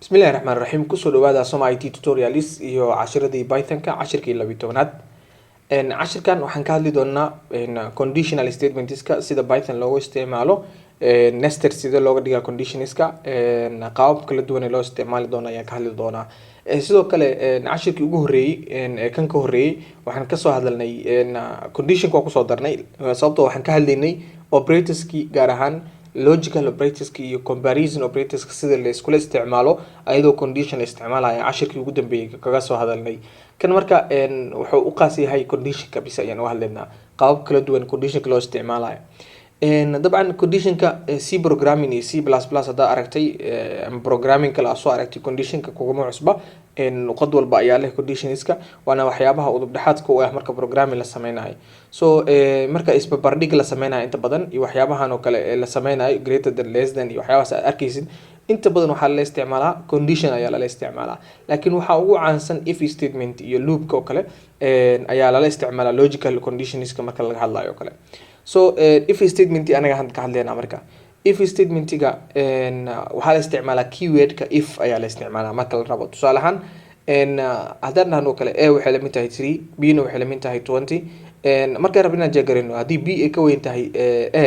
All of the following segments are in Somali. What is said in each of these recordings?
بسم الله الرحمن الرحيم kusoo dhawaada Soma IT tutorials iyo cashiradii Python-ka cashirkii 12aad cashirkan waxaan ka hadli doonaa conditional statements-ka sida Python loogu isticmaalo nested sida looga dhigaa conditions-ka qaabab kala duwan ee loo isticmaali doono ayaan ka hadli doonaa sidoo kale cashirkii ugu horeeyay kan ka horeeyay waxaan ka soo hadalnay condition-ka ku soo darnay sababtoo waxaan ka hadlaynay operators-ki gaar ahaan logical operators iyo comparison operators sida la isku isticmaalo ayadoo condition la isticmaalayo cashirkii ugu dambeeyay kaga soo hadalnay kan marka wuxuu u qaas yahay condition ka bis ayaan u hadlaynaa qaabab kala duwan condition loo isticmaalayo dabcan condition ka C programming iyo C++ hada aragtay programming kala soo aragtay condition ka kuma cusba qod walba ayaa leh conditionska waana waxyaabaha udub dhaxaadka u ah marka programming la sameynayo so marka isbarbardhig la sameynayo inta badan iyo waxyaabahan oo kale la sameynayo greater than less than iyo waxyaabahaas aad arkaysid inta badan waxaa la isticmaalaa condition ayaa la isticmaalaa laakiin waxa ugu caansan if statement iyo loop oo kale ayaa la isticmaalaa logical conditionska marka laga hadlayo kale so if statement anaga hadda ka hadlayna marka if statement-ga waxaa la isticmaalaa keyword-ka if ayaa la isticmaalaa marka la rabo tusaale ahaan haddaan dhahno kale a waxay la mid tahay 3 b na waxay la mid tahay 20 markaan rabno inaan jeegarino haddii b ay ka weyn tahay a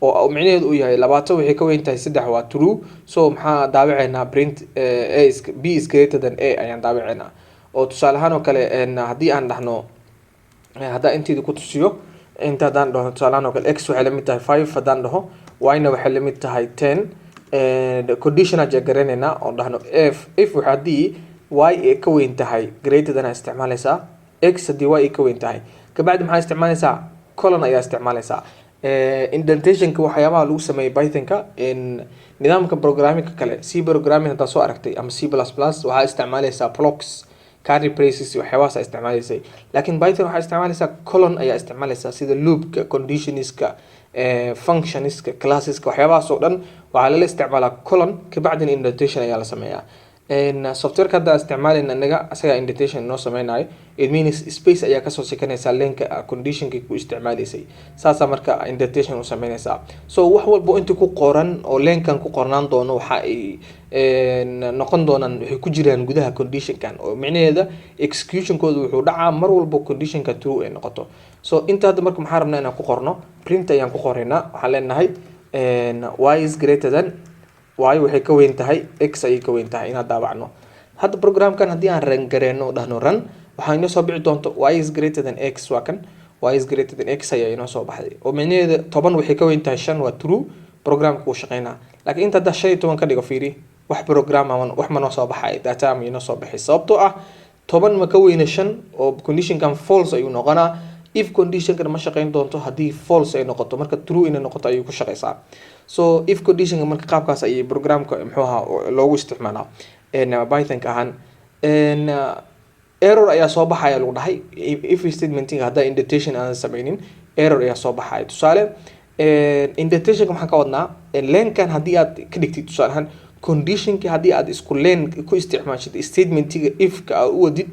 oo micnaheedu uu yahay 20 waxay ka weyn tahay 3 waa true so maxaa daawaceynaa print b is greater than a ayaan daawaceynaa oo tusaale ahaan oo kale haddii aan dhahno haddaan inteeda ku tusiyo inta hadaan dhaho tusaale ahaan oo kale x waxay la mid tahay 5 haddaan dhaho y-na waxay la mid tahay 10 condition aan jeegareynayna oo dhahno if haddii y ay ka weyn tahay greater than isticmaalaysaa x haddii y ay ka weyn tahay kabacdi maxaa isticmaalaysaa colon ayaa isticmaalaysaa indentationka waxyaabaha lagu sameeyay Python-ka nidaamka programming kale C programming hadda soo aragtay ama C++ waxaa isticmaalaysaa blocks curly braces waxyaabahaas isticmaalaysay laakiin Python waxaa isticmaalaysaa colon ayaa isticmaalaysaa sida loopka conditionska functionska classeska waxyaabahaas oo dhan waxaa la isticmaalaa colon kabacdina indentation ayaa la sameeyaa software-ka hadda isticmaalayna anaga asaga indentation noo sameynayo it means space ayaa kasoo sekanaysaa leenka conditionka ku isticmaalaysay saasa marka indentation u sameynaysaa so wax walba inta ku qoran oo leenkan ku qornaan doono waxa ay noqon doonaan waxay ku jiraan gudaha conditionkan oo micnaheeda execution-kooda wuxuu dhacaa mar walba conditionka true ay noqoto so inta hadda marka maxaa rabnaa inaan ku qorno print ayaan ku qoraynaa waxaan leenahay y is greater than y waxay ka weyn tahay x ayay ka weyn tahay inaad daabacno hadda programkan haddii aan ran gareeno dhahno run waxaa inoo soo bixi doonto y is greater than x waa kan y is greater than x ayaa inoo soo baxday oo micnaheeda 10 waxay ka weyn tahay 5 waa true programka wuu shaqeynaa laakiin inta hadda 15 ka dhigo fiiri wax program wax ma noo soo baxay data ma inoo soo baxay sababtoo ah 10 ma ka weyna 5 oo condition-kan false ayuu noqonaa if condition-kan ma shaqeyn doonto haddii false ay noqoto marka true inay noqoto ayuu ku shaqeysaa so if condition marka qaabkaas ay programka muxuu ahaa loogu isticmaalaa Python-ka ahaan error ayaa soo baxaya lagu dhahay if statement-ga hadda indentation aan sameynin error ayaa soo baxaya tusaale indentation maxaan ka wadnaa leenkan haddii aad ka dhigtid tusaale ahaan condition-ki haddii aad isku leen ku isticmaashid statement-ga if-ka aad u wadid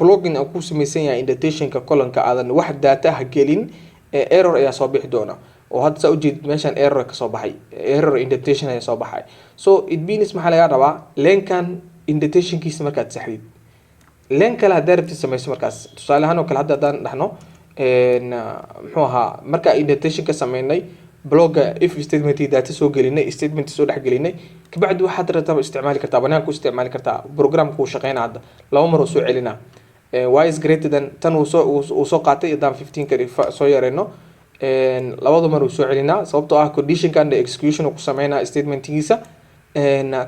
blogging aan ku sameysan yahay indentation-ka colon-ka aadan wax data ah gelin error ayaa soo bixi doona oo hadda saa ujeedid meeshaan error ka soo baxay error indentation ayaa soo baxay so it means maxaa laga rabaa leenkan indentationkiisa markaad saxdid leen kale haddaa rabtid sameyso markaas tusaale ahaan oo kale hadda haddaan dhahno muxuu ahaa markaa indentation ka sameynay blogga if statement data soo gelinay statement soo dhex gelinay kabacdi waxaad rabtaa isticmaali kartaa banaanka ku isticmaali kartaa programka uu shaqeynaa hadda laba mar oo soo celinaa y is greater than tan uu soo qaatay haddaan 15 ka soo yareeno labada mar uu soo celinaa sababtoo ah condition-kan execution ku sameynaa statement-giisa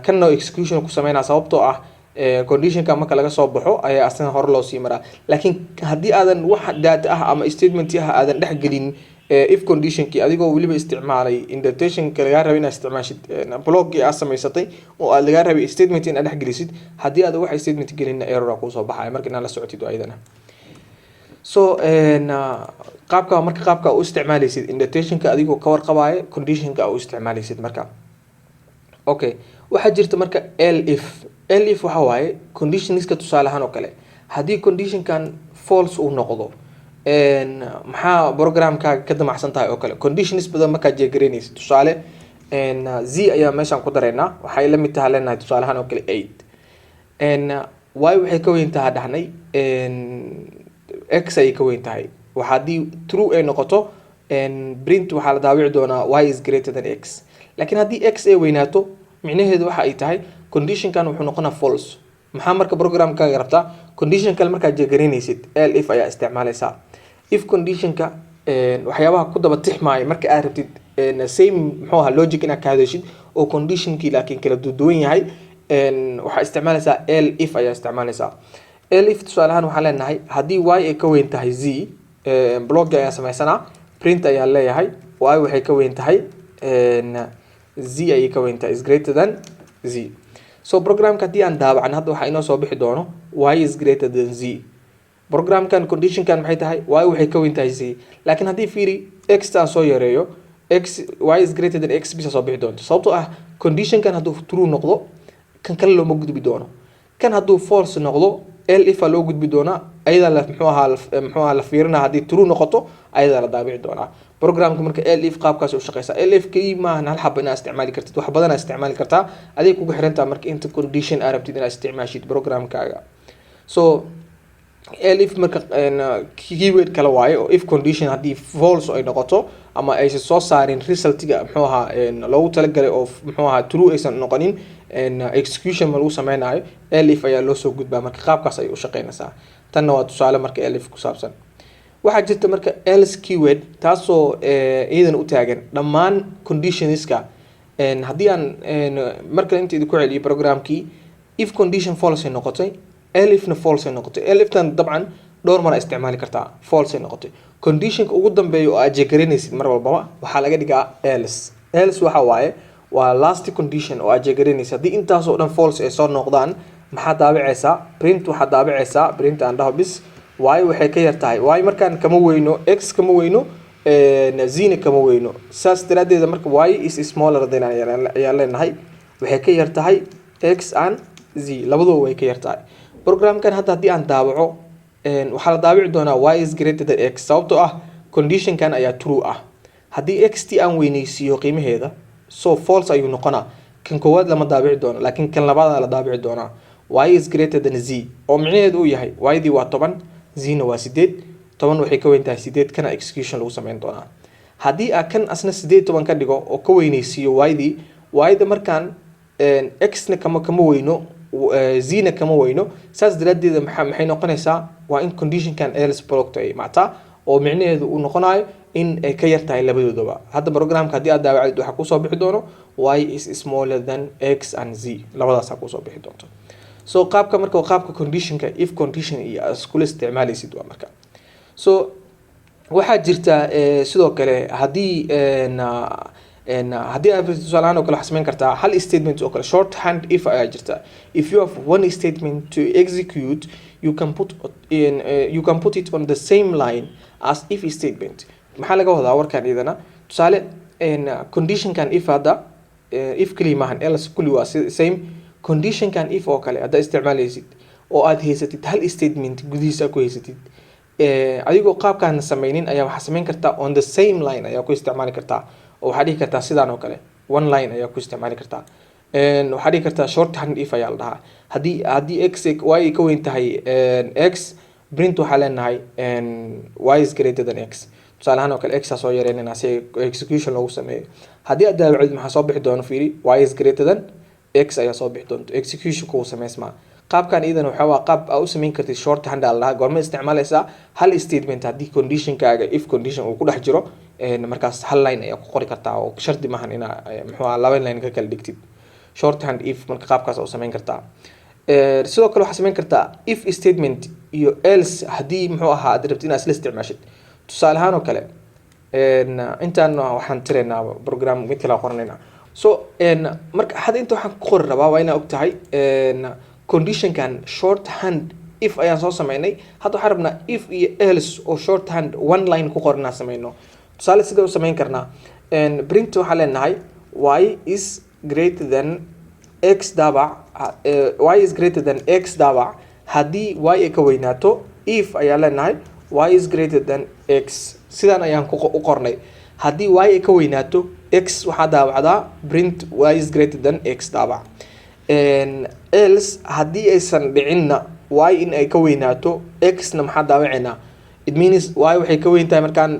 kanna execution ku sameynaa sababtoo ah condition-ka marka laga soo baxo ayaa asna hor loo sii maraa laakiin haddii aadan wax data ah ama statement ah aadan dhex gelin if condition-ki adigoo waliba isticmaalay indentation-ka laga rabay inaad isticmaashid blog-gii aad samaysatay oo aad laga rabay statement inaad dhex gelisid haddii aad wax statement gelin error ku soo baxay marka inaad la socotid ayadana so qaabka u isticmaalaysid indentation-ka adigoo ka warqabaya condition-ka u isticmaalaysid marka okay waxaa jirta marka elif waxa waaye conditionska tusaale ahaan oo kale haddii condition-kan false uu noqdo maxaa programkaaga ka damacsan tahay oo kale conditions badan markaad jeegareynaysid tusaale z ayaa meeshaan ku dareynaa waxay la mid tahay leenahay tusaale ahaan oo kale 8 y waxay ka weyn tahay dhahnay x ay ka weyn tahay waxa hadii true ay noqoto print waxaa la daawici doonaa y is greater than x laakiin haddii x ay weynaato micnaheedu waxa ay tahay conditionkan wuxuu noqonaa false maxaa marka programkaaga rabtaa condition kale markaad jeegarinaysid elif ayaa isticmaalaysaa if conditionka waxyaabaha ku daba tixmaayo marka aad rabtid same muxuu ahaa logic inaad ka hadashid oo conditionkii laakiin kala duwan yahay waxaa isticmaalaysaa elif ayaa isticmaalaysaa elif tusaale ahaan waxaan leenahay haddii y ay ka weyn tahay z blog ayaa samaysanaa print ayaa leeyahay y waxay ka weyn tahay z ayay ka weyn tahay is greater than z so programka haddii aan daawacan hadda waxaa inoo soo bixi doono y is greater than z programkan conditionkan maxay tahay y waxay ka weyn tahay z laakiin haddii fiiri x aan soo yareeyo x y is greater than x bisa soo bixi doonto sababtoo ah conditionkan hadduu true noqdo kan kale looma gudbi doono kan hadduu false noqdo elif loo gudbi doonaa ayadaa la muxuu ahaa la fiirinaa haddii true noqoto ayadaa la daabici doonaa programka marka elif qaabkaas u shaqeysa elif kii maahan hal xaba inaad isticmaali kartid wax badan aad isticmaali kartaa aday kugu xirantaa marka inta condition aad rabtid inaad isticmaashid programkaaga so elif marka keyword kala waaye oo if condition haddii false ay noqoto ama aysan soo saarin resultiga muxuu ahaa loogu talagalay oo muxuu ahaa true aysan noqonin execution ma lagu sameynayo elif ayaa loo soo gudbaa marka qaabkaas ay u shaqeynaysaa tanna waa tusaale marka elif ku saabsan waxaa jirta marka else keyword taasoo iyadan u taagan dhammaan conditionska haddii aan marka inta idinku celiyo programkii if condition false ay noqotay elifna false ay noqotay eliftan dabcan dhowr mar isticmaali kartaa false ay noqotay conditionka ugu dambeeya oo aad jeegarinaysid mar walbaba waxaa laga dhigaa else waxa waaye waa last condition oo aad jeegarinaysid haddii intaas oo dhan false ay soo noqdaan maxaa daabicaysaa print waxaa daabicaysaa print aan dhaho bis y waxay ka yar tahay y markaan kama weyno x kama weyno zina kama weyno saas daraadeeda marka y is smaller than ayaa leenahay waxay ka yar tahay x and z labadooda way ka yar tahay programkan hadda haddii aan daawaco waxaa la daawici doonaa y is greater than x sababtoo ah conditionkan ayaa true ah haddii xt aan weyneysiiyo qiimaheeda so false ayuu noqonaa kan koowaad lama daabici doono laakiin kan labaad la daabici doonaa y is greater than z oo micnaheedu uu yahay ydii waa 10 zina waa 8 10 waxay ka weyn tahay 8 kana execution lagu sameyn doonaa haddii aan kan asna 18 ka dhigo oo ka weyneysiiyo yda markaan xna kama weyno zina kama weyno saas daraadeeda maxay noqonaysaa waa in conditionkan else blocked ay mactaa oo micnaheedu uu noqonayo in ay ka yar tahay labadoodaba hadda programka haddii aad daawacid waxaa kusoo bixi doono y is smaller than x and z labadaas kusoo bixi doonto so qaabka marka qaabka conditionka if condition iyo iskula isticmaalaysid waa marka so waxaa jirta sidoo kale haddii haddii aad tusaalahaan oo kale waxaa samayn kartaa hal statement oo kale shorthand if ayaa jirta if you have one statement to execute you can put it on the same line as if statement maxaa laga wadaa warkan idana tusaale conditionkan if hadda if kaliya maahan else kulli waa same conditionkan if oo kale hadda isticmaalaysid oo aad haysatid hal statement gudihiisa ku haysatid adigoo qaabkaan sameynin ayaa waxaa samayn kartaa on the same line ayaa ku isticmaali kartaa oo waxaa dhihi kartaa sidaan oo kale one line ayaa ku isticmaali kartaa waxaa dhihi kartaa shorthand if ayaa la dhahaa haddii x y ka weyn tahay x print waxaa leenahay y is greater than x tusaale ahaan oo kale x soo yareynayna si execution loogu sameeyo haddii aad daawacid maxaa soo bixi doona fiiri y is greater than x ayaa soo bixi doonto execution ku sameysmaa qaabkan idan waxa waa qaab aad u sameyn kartid shorthand la dhahaa goorma isticmaalaysaa hal statement haddii conditionkaaga if condition uu ku dhex jiro markaas hal line ayaa ku qori kartaa oo shardi maahan inaa muxuu ahaa laba line ka kala dhigtid shorthand if marka qaabkaas u sameyn kartaa sidoo kale waxaa sameyn kartaa if statement iyo else haddii muxuu ahaa aad rabtid inaad isla isticmaashid tusaale ahaan oo kale intaan waxaan tiraynaa program mid kale qoranayna so marka hadda inta waxaan ku qori rabaa waa inaa og tahay conditionkan shorthand if ayaan soo sameynay hadda waxaan rabnaa if iyo else oo shorthand one line ku qoranaa sameyno tusaale sidee u sameyn karnaa print waxaa leenahay y is greater than x daabac y is greater than x daabac haddii y ay ka weynaato if ayaa leenahay y is greater than x sidaan ayaan u qornay haddii y ay ka weynaato x waxaa daabacdaa print y is greater than x daabac. Else haddii aysan dhicinna y in ay ka weynaato x-na maxaa daabaceynaa, it means y waxay ka weyn tahay markaan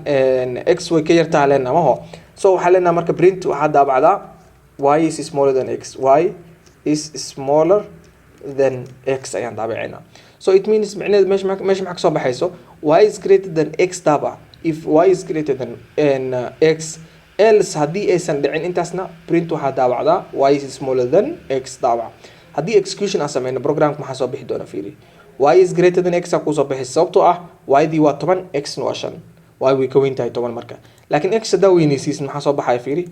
x way ka yartaha leenaha maho. So waxaa leenaha marka print waxaa daabacdaa y is smaller than x, y is smaller than x ayaan daabaceynaa. So it means macnaheedu meesha maxaa kasoo baxayso y is greater than x daabac. If y is greater than x, else haddii aysan dhicin intaasna print waxaa daabacdaa y is smaller than x daabac. haddii execution aan sameyno programka maxaa soo bixi doona fiiri, y is greater than x kusoo bixi sababtoo ah y-dii waa 10 x waa 5, y way ka weyn tahay 10 marka. laakiin x hadaa weynaysiis maxaa soo baxaya fiiri,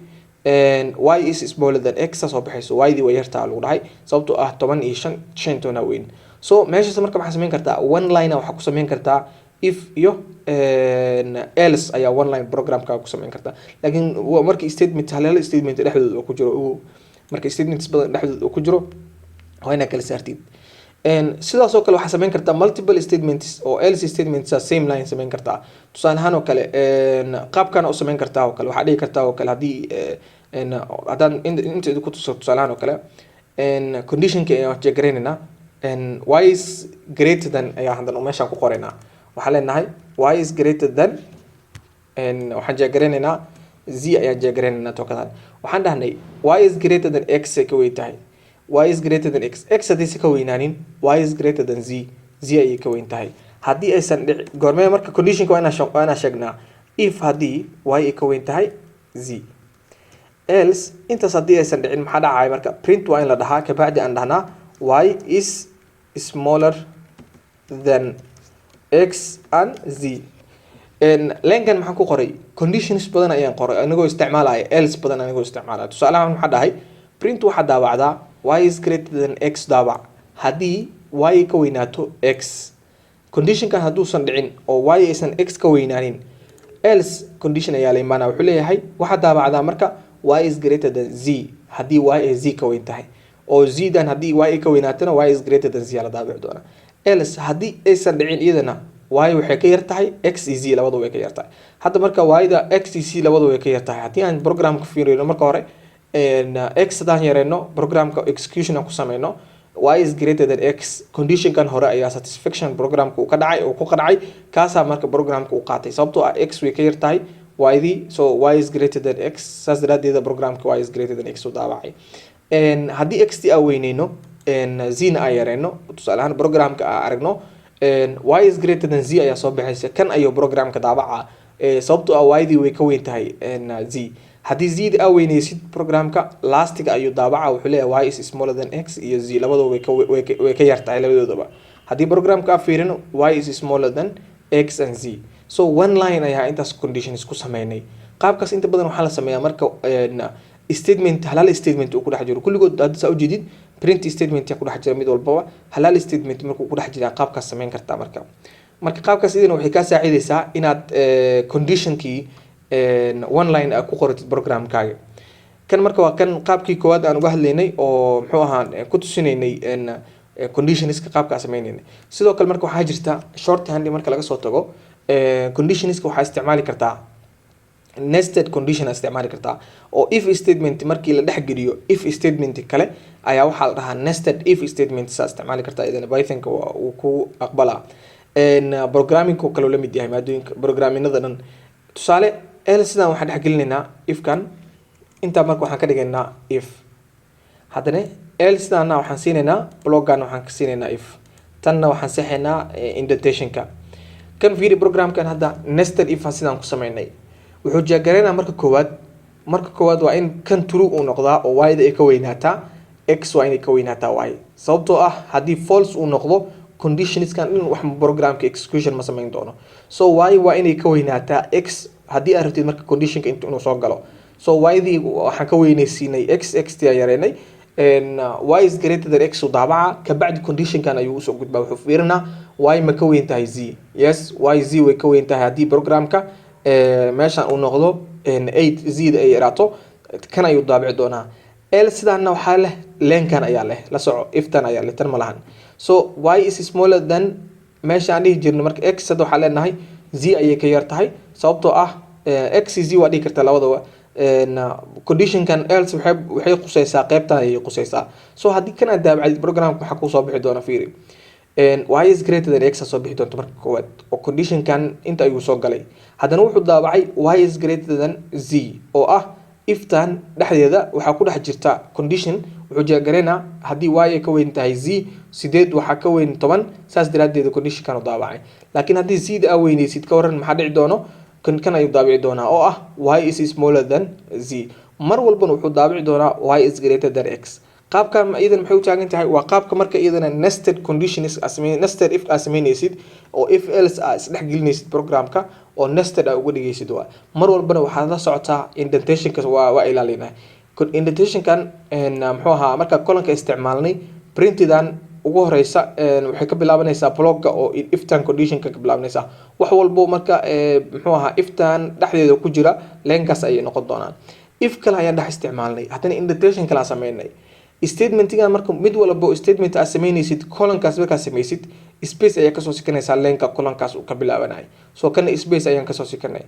y is smaller than x soo baxayso, y-dii way yartaa lagu dhahay sababtoo ah 10 iyo 5 toona weyn. So meeshaas marka maxaa sameyn kartaa one line waxaa ku sameyn kartaa if iyo else ayaa one line programka ku sameyn kartaa. laakiin markii statement haleelo statement dhexdooda ku jiro, markii statements badan dhexdooda ku jiro waa inaad kala saartid. sidaas oo kale waxaa sameyn kartaa multiple statements oo else statements same line sameyn kartaa. tusaale ahaan oo kale qaabkan u sameyn kartaa oo kale waxaa dhihi kartaa oo kale haddii haddaan inta ku tuso tusaale ahaan oo kale conditionka ayaan jeegaraynayna y is greater than ayaa haddana meeshaan ku qoraynaa. waxaa leenahay y is greater than waxaan jeegaraynayna z ayaan jeegaraynayna tookadaan. waxaan dhahnay y is greater than x ay ka weyn tahay, y is greater than x, x haddii si ka weynaanin y is greater than z, z ayay ka weyn tahay. haddii aysan goormee marka conditionka waa inaan sheegnaa if haddii y ay ka weyn tahay z. else intaas haddii aysan dhicin maxaa dhacaya marka print waa in la dhahaa kabacdi aan dhahnaa y is smaller than x and z. lenkan maxaan ku qoray conditions badan ayaan qoray anigoo isticmaalaya else badan anigoo isticmaalaya. tusaalahan waxaa dhahay print waxaa daabacdaa y is greater than x daabac haddii y ka weynaato x. conditionkan hadduusan dhicin oo y aysan x ka weynaanin else condition ayaa la imaanaa. wuxuu leeyahay waxaa daabacdaa marka y is greater than z haddii y ay z ka weyn tahay, oo z-dan haddii y ay ka weynaatana y is greater than z la daabici doona. else haddii aysan dhicin iyadana y waxay ka yar tahay x iyo z labadaba way ka yar tahay. hadda marka y-da x iyo z labadaba way ka yar tahay. haddii aan programka fiirino marka hore x haddaan yareyno programka execution aan ku sameyno y is greater than x, conditionkan hore ayaa satisfaction programka uu ka dhacay oo ku qadhacay kaasaa marka programka uu qaatay sababtoo ah x way ka yar tahay y-dii, so y is greater than x, saas daraadeeda programka y is greater than x u daabacay. haddii x-tii aan weyneyno z-na aan yareyno tusaale ahaan programka aan aragno y is greater than z ayaa soo baxaysa, kan ayuu programka daabaca sababtoo ah y-dii way ka weyn tahay z. haddii z-da aa weyneysid programka lastiga ayuu daabaca, wuxuu leeyahay y is smaller than x iyo z labadaba way ka yar tahay labadoodaba. haddii programka aa fiirino y is smaller than x and z. so one line ayaa intaas conditions ku sameynay. qaabkaas inta badan waxaa la sameeyaa marka statement halaal statement uu ku dhex jiro kulligood hadda saa ujeedid print statement ku dhex jira mid walbaba halaal statement markuu ku dhex jira qaabkaas sameyn kartaa. marka qaabkaas idin waxay ka saacidaysaa inaad conditionkii one line ku qoratid programkaaga. kan marka waa kan qaabkii koowaad aan uga hadlaynay oo muxuu ahaan ku tusinaynay conditionska qaabka sameeynayna. sidoo kale marka waxaa jirta shorthand marka laga soo tago conditionska waxaa isticmaali kartaa nested condition isticmaali kartaa oo if statement markii la dhex geliyo if statement kale ayaa waxaa la dhahaa nested if statement saa isticmaali kartaa. idan python uu ku aqbalaa programming kale la mid yahay maadooyinka programmingada dhan. tusaale else sidaan waxaan dhex gelinaynaa ifkan intaa marka waxaan ka dhigaynaa if, haddana else sidaana waxaan siinaynaa bloggan waxaan ka siinaynaa if, tanna waxaan saxaynaa indentationka. kan fiiri programkan hadda nested if sidaan ku sameynay wuxuu jeegaraynaa marka koowaad waa in kan true uu noqdaa oo y-da ay ka weynaataa x waa inay ka weynaataa y, sababtoo ah haddii false uu noqdo conditionskan in wax programka execution ma sameyn doono. so y waa inay ka weynaataa x haddii aad rabtid marka conditionka inuu soo galo. so y-dii waxaan ka weynaysiinay x, x-tii aan yareynay y is greater than x u daabaca kabacdi conditionkan ayuu usoo gudbaa. wuxuu fiirinaa y ma ka weyn tahay z, yes y z way ka weyn tahay haddii programka meeshaan uu noqdo 8 z-da ay yaraato kan ayuu daabici doonaa. l sidaana waxaa leh lenkan ayaa leh la soco iftan ayaa leh tan ma lahan. so y is smaller than meesha aan dhihi jirno marka x hadda waxaa leenahay z ayay ka yar tahay sababtoo ah xz waa dhigi kartaa labadaba condition kan else waxay qusaysaa qaybtan ay qusaysaa. So haddii kan aad daabacdid programka waxaa kusoo bixi doona fiiri y is greater than x soo bixi doonto marka koowaad oo condition kan inta ayuu soo galay. haddana wuxuu daabacay y is greater than z oo ah iftan dhexdeeda waxaa ku dhex jirta condition wuxuu jeegareynaa haddii y ay ka weyn tahay z 8 waxaa ka weyn 10 saas daraadeed condition kan u daabacay. laakiin haddii z da weynaysid ka waran maxaa dhici doono kan ayuu daabici doonaa oo ah y is smaller than z. mar walbana wuxuu daabici doonaa y is greater than x. qaabkan iyadan maxay u taagan tahay waa qaabka marka iyadana nested conditions nested if aad sameynaysid oo if else aad isdhex gelinaysid programka oo nested aad uga dhigaysid waa mar walbana waxaad la socotaa indentationka waa ilaalinaa indentationkan muxuu ahaa marka colonka isticmaalnay printidan ugu horeysa waxay ka bilaabanaysaa blogga oo iftan conditionka ka bilaabanaysaa wax walbo marka muxuu ahaa iftan dhexdeeda ku jira leenkaas ayay noqon doonaan. if kale ayaan dhex isticmaalnay haddana indentation kala sameynay statementiga marka mid walba statement aad sameynaysid colonkaas markaad sameysid space ayaa kasoo sikanaysaa leenka colonkaas uu ka bilaabanay. so kana space ayaan kasoo sikanay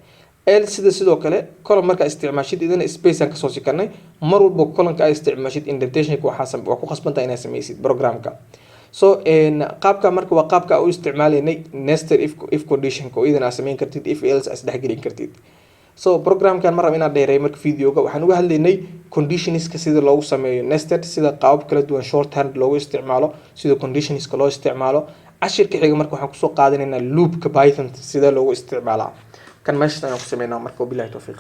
sidoo kale colon marka isticmaashid idana space aan kasoo sikanay mar walba colonka aad isticmaashid indentationka waa ku qasbantahay inaad sameysid programka. so qaabka marka waa qaabka u isticmaalaynay nested if conditionka oo idana aad sameyn kartid if else aad dhex gelin kartid. so programkan mar rab inaan dheereey marka videoga waxaan uga hadlaynay conditionska sida loogu sameeyo nested sida qaabab kala duwan shorthand loogu isticmaalo sida conditionska loo isticmaalo. cashirka xiga marka waxaan kusoo qaadanaynaa loopka python sida loogu isticmaalaa kan meesha ayaan ku sameynaa marka billahi tawfiiq.